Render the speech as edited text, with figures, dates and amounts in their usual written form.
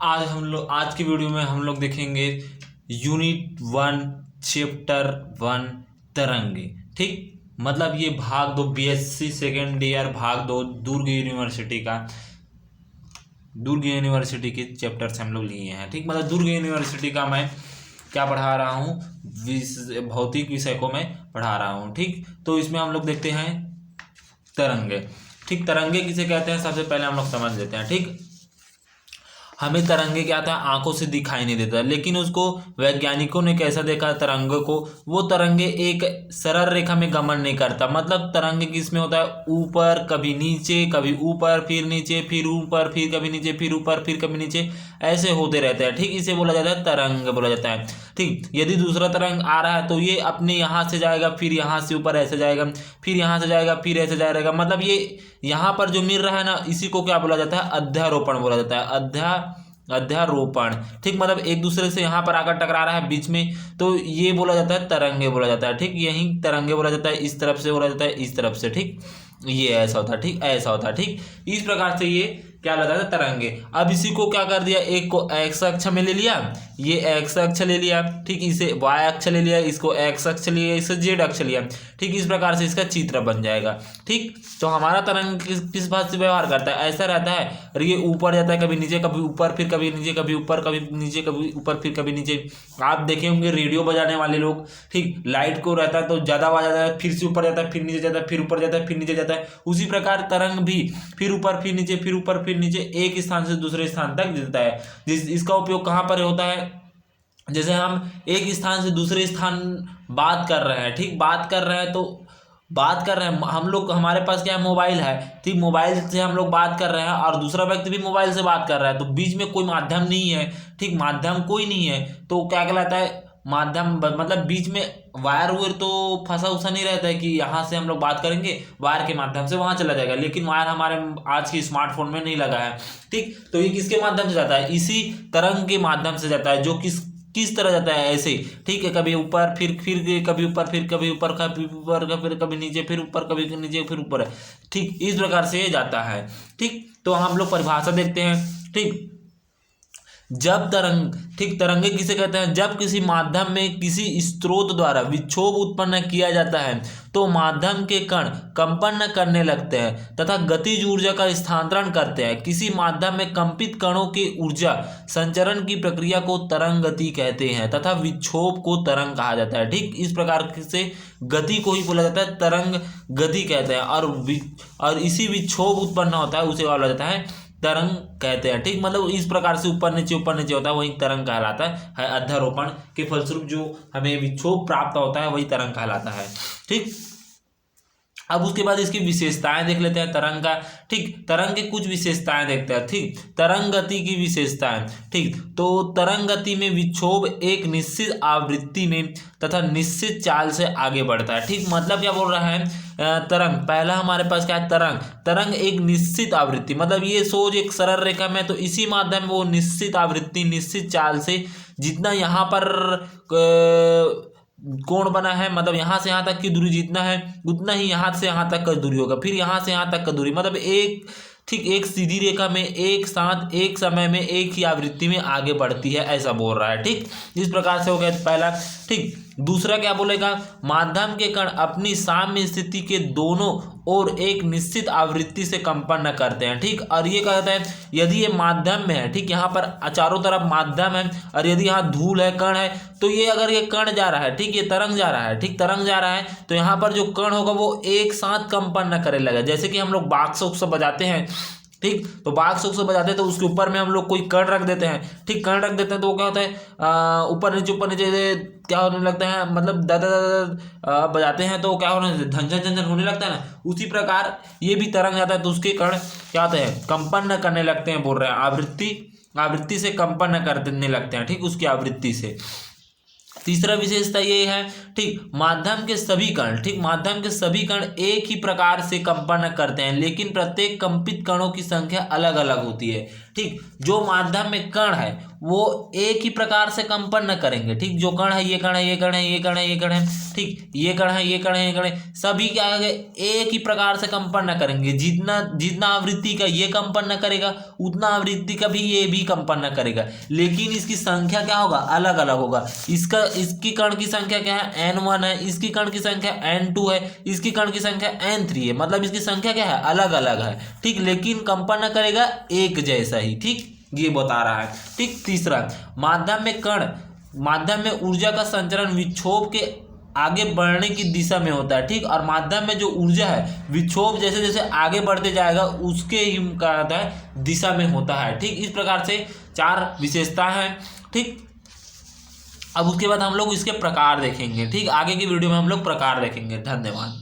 आज की वीडियो में हम लोग देखेंगे यूनिट 1 चैप्टर 1 तरंगे। ठीक, मतलब ये भाग 2 बीएससी सेकेंड ईयर भाग 2 दुर्ग यूनिवर्सिटी के चैप्टर से हम लोग लिए हैं। ठीक, मतलब दुर्ग यूनिवर्सिटी का मैं क्या पढ़ा रहा हूँ, भौतिक विषय को मैं पढ़ा रहा हूँ। ठीक, तो इसमें हम लोग देखते हैं तरंगे। ठीक, तरंगे किसे कहते हैं सबसे पहले हम लोग समझ लेते हैं। ठीक, हमें तरंगे क्या था, आंखों से दिखाई नहीं देता, लेकिन उसको वैज्ञानिकों ने कैसा देखा तरंगे को, वो तरंगे एक सरल रेखा में गमन नहीं करता। मतलब तरंगे किस में होता है, ऊपर कभी नीचे, कभी ऊपर फिर नीचे, फिर ऊपर फिर कभी नीचे, फिर ऊपर फिर कभी नीचे, ऐसे होते रहते हैं। ठीक, इसे बोला जाता है तरंग बोला जाता है। ठीक, यदि दूसरा तरंग आ रहा है तो ये अपने यहाँ से जाएगा, फिर यहाँ से ऊपर ऐसे जाएगा, फिर यहाँ से जाएगा, फिर ऐसे जाएगा। मतलब ये यहाँ पर जो मिल रहा है ना, इसी को क्या बोला जाता है, अध्यारोपण बोला जाता है। अध्यारोपण। ठीक, मतलब एक दूसरे से यहाँ पर आकर टकरा रहा है बीच में, तो ये बोला जाता है तरंगे बोला जाता है। ठीक, यही तरंगे बोला जाता है, इस तरफ से बोला जाता है, इस तरफ से। ठीक, ये ऐसा होता है। ठीक, ऐसा होता है। ठीक, इस प्रकार से ये क्या लगाता है तरंगे। अब इसी को क्या कर दिया, एक को एक्स अक्ष में ले लिया, ये एक्स अक्ष ले लिया। ठीक, इसे वाई अक्ष ले लिया, इसको एक्स अक्ष लिया, इसे जेड अक्ष लिया। ठीक, इस प्रकार से इसका चित्र बन जाएगा। ठीक, तो हमारा तरंग किस बात से व्यवहार करता है, ऐसा रहता है, और ये ऊपर जाता है, कभी नीचे, कभी ऊपर, फिर कभी नीचे, कभी ऊपर, कभी नीचे, कभी ऊपर, फिर कभी नीचे। आप देखे होंगे रेडियो बजाने वाले लोग, ठीक, लाइट को रहता है तो ज़्यादा आवाज आता है, फिर से ऊपर जाता है, फिर नीचे जाता है, फिर ऊपर जाता है, फिर नीचे जाता है। उसी प्रकार तरंग भी फिर ऊपर, फिर नीचे, फिर ऊपर, फिर नीचे, एक स्थान से दूसरे स्थान तक जाता है। इसका उपयोग कहाँ पर होता है, जैसे हम एक स्थान से दूसरे स्थान बात कर रहे हैं। ठीक, बात कर रहे हैं तो बात कर रहे हैं हम लोग, हमारे पास क्या है, मोबाइल है। ठीक, मोबाइल से हम लोग बात कर रहे हैं और दूसरा व्यक्ति भी मोबाइल से बात कर रहा है, तो बीच में कोई माध्यम नहीं है। ठीक, माध्यम कोई नहीं है तो क्या कहलाता है, माध्यम। मतलब बीच में वायर वायर तो फंसा उसा नहीं रहता है कि यहाँ से हम लोग बात करेंगे, वायर के माध्यम से वहां चला जाएगा, लेकिन वायर हमारे आज के स्मार्टफोन में नहीं लगा है। ठीक, तो ये किसके माध्यम से जाता है, इसी तरंग के माध्यम से जाता है, जो किस तरह जाता है, ऐसे। ठीक है, कभी ऊपर, फिर कभी ऊपर, फिर कभी ऊपर, कभी ऊपर, फिर कभी नीचे, फिर ऊपर, कभी नीचे, फिर ऊपर। ठीक, इस प्रकार से ये जाता है। ठीक, तो हम लोग परिभाषा देखते हैं। ठीक, जब तरंग, ठीक, तरंगे किसे कहते हैं, जब किसी माध्यम में किसी स्रोत द्वारा विक्षोभ उत्पन्न किया जाता है तो माध्यम के कण कंपन करने लगते हैं तथा गतिज ऊर्जा का स्थानांतरण करते हैं। किसी माध्यम में कंपित कणों के ऊर्जा संचरण की प्रक्रिया को तरंग गति कहते हैं तथा विक्षोभ को तरंग कहा जाता है। ठीक, इस प्रकार से गति को ही बोला जाता है तरंग गति कहते हैं, और इसी विक्षोभ उत्पन्न होता है उसे बोला जाता है तरंग कहते हैं। ठीक, मतलब इस प्रकार से ऊपर नीचे होता है, वही तरंग कहलाता है। अध्यारोपण के फलस्वरूप जो हमें विक्षोभ प्राप्त होता है वही तरंग कहलाता है। ठीक, अब उसके बाद इसकी विशेषताएं देख लेते हैं तरंग का। ठीक, तरंग की कुछ विशेषताएं देखते हैं। ठीक, तरंग गति की विशेषताएं। ठीक, तो तरंग गति में विक्षोभ एक निश्चित आवृत्ति में तथा निश्चित चाल से आगे बढ़ता है। ठीक, मतलब क्या बोल रहा है, तरंग, पहला हमारे पास क्या है, तरंग एक निश्चित आवृत्ति, मतलब ये सोच एक सरल रेखा में, तो इसी माध्यम में वो निश्चित आवृत्ति निश्चित चाल से जितना यहाँ पर कोण बना है, मतलब यहाँ से यहाँ तक की दूरी जितना है उतना ही यहाँ से यहाँ तक का दूरी होगा, फिर यहाँ से यहाँ तक का दूरी, मतलब एक, ठीक, एक सीधी रेखा में एक साथ एक समय में एक ही आवृत्ति में आगे बढ़ती है, ऐसा बोल रहा है। ठीक, इस प्रकार से हो गया पहला। ठीक, दूसरा क्या बोलेगा, माध्यम के कण अपनी साम्य स्थिति के दोनों और एक निश्चित आवृत्ति से कंपन करते हैं। ठीक, और ये कहता है यदि ये माध्यम में है, ठीक, यहाँ पर चारों तरफ माध्यम है, और यदि यहाँ धूल है, कण है, तो ये अगर ये कण जा रहा है, ठीक, ये तरंग जा रहा है, ठीक, तरंग जा रहा है, तो यहाँ पर जो कण होगा वो एक साथ कंपन न करे लगा। जैसे कि हम लोग बाक्स उक्स बजाते हैं, ठीक, तो बाक्स उक्स बजाते हैं तो उसके ऊपर में हम लोग कोई कण रख देते हैं। ठीक, कण रख देते हैं तो वो क्या होता है, ऊपर नीचे क्या होने लगता है, मतलब दा बजाते हैं तो क्या होने, झंझन झंझन होने लगता है ना, उसी प्रकार ये भी तरंग जाता है तो उसके कण क्या होते हैं, कंपन करने लगते हैं, बोल रहे हैं आवृत्ति से कंपन करने लगते हैं। ठीक, उसकी आवृत्ति से। तीसरा विशेषता ये है, ठीक, माध्यम के सभी कण, ठीक, माध्यम के सभी कण एक ही प्रकार से कंपन करते हैं, लेकिन प्रत्येक कंपित कणों की संख्या अलग अलग होती है। ठीक, जो माध्यम में कण है वो एक ही प्रकार से कंपन न करेंगे। ठीक, जो कण है, ये कण है, ये कण है, ये कण है, ये कण है, ठीक, ये कण है, ये कण है, ये कण है, सभी क्या है, एक ही प्रकार से कंपन न करेंगे। जितना जितना आवृत्ति का ये कंपन न करेगा, उतना आवृत्ति का भी ये भी कंपन न करेगा, लेकिन इसकी संख्या क्या होगा, अलग अलग होगा। इसकी कण की संख्या क्या है, n1 है, इसकी कण की संख्या n2 है, इसकी कण की संख्या n3 है, मतलब इसकी संख्या क्या है, अलग अलग है। ठीक, लेकिन कंपन न करेगा एक जैसा ही। ठीक, ये बता रहा है। ठीक, तीसरा, माध्यम में ऊर्जा का संचरण विक्षोभ के आगे बढ़ने की दिशा में होता है। ठीक, और माध्यम में जो ऊर्जा है, विक्षोभ जैसे जैसे आगे बढ़ते जाएगा उसके ही क्या होता है, दिशा में होता है। ठीक, इस प्रकार से 4 विशेषता हैं। ठीक, अब उसके बाद हम लोग इसके प्रकार देखेंगे। ठीक, आगे की वीडियो में हम लोग प्रकार देखेंगे। धन्यवाद।